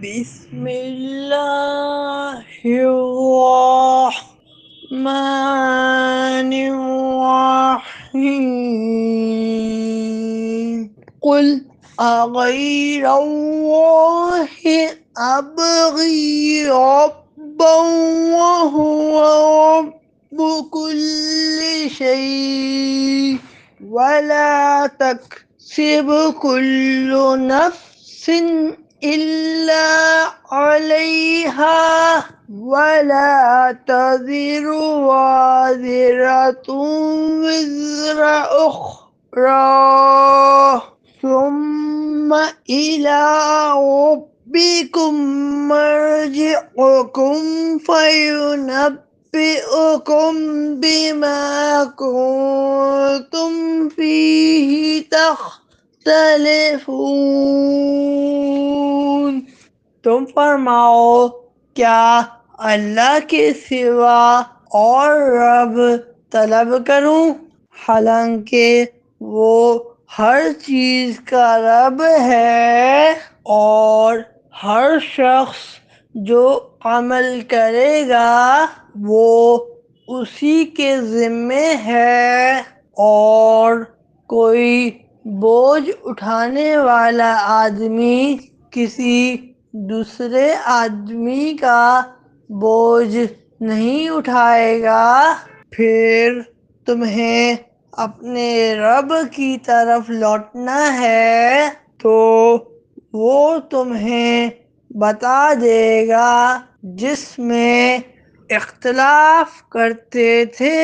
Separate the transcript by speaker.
Speaker 1: बिस्मिल्लाहिर्रहमानिर्रहीम। कुल अगैरल्लाहि अबगी रब्बन वहुवा रब्बु कुल्ली शै वला तक्सिबु कुल्लु नफ्सिन इल्ला अलैहा वला तज़िरु वाज़िरतुन विज़रा उख़रा सुम्मा इला रब्बिकुम मर्जिउकुम फयुनब्बिउकुम बिमा कुंतुम फीही तख्तलिफून। तुम फरमाओ, क्या अल्लाह के सिवा और रब तलब करूं, हालांकि वो हर चीज का रब है और हर शख्स जो अमल करेगा वो उसी के ज़िम्मे है, और कोई बोझ उठाने वाला आदमी किसी दूसरे आदमी का बोझ नहीं उठाएगा। फिर तुम्हें अपने रब की तरफ लौटना है तो वो तुम्हें बता देगा जिसमें इख्तिलाफ करते थे।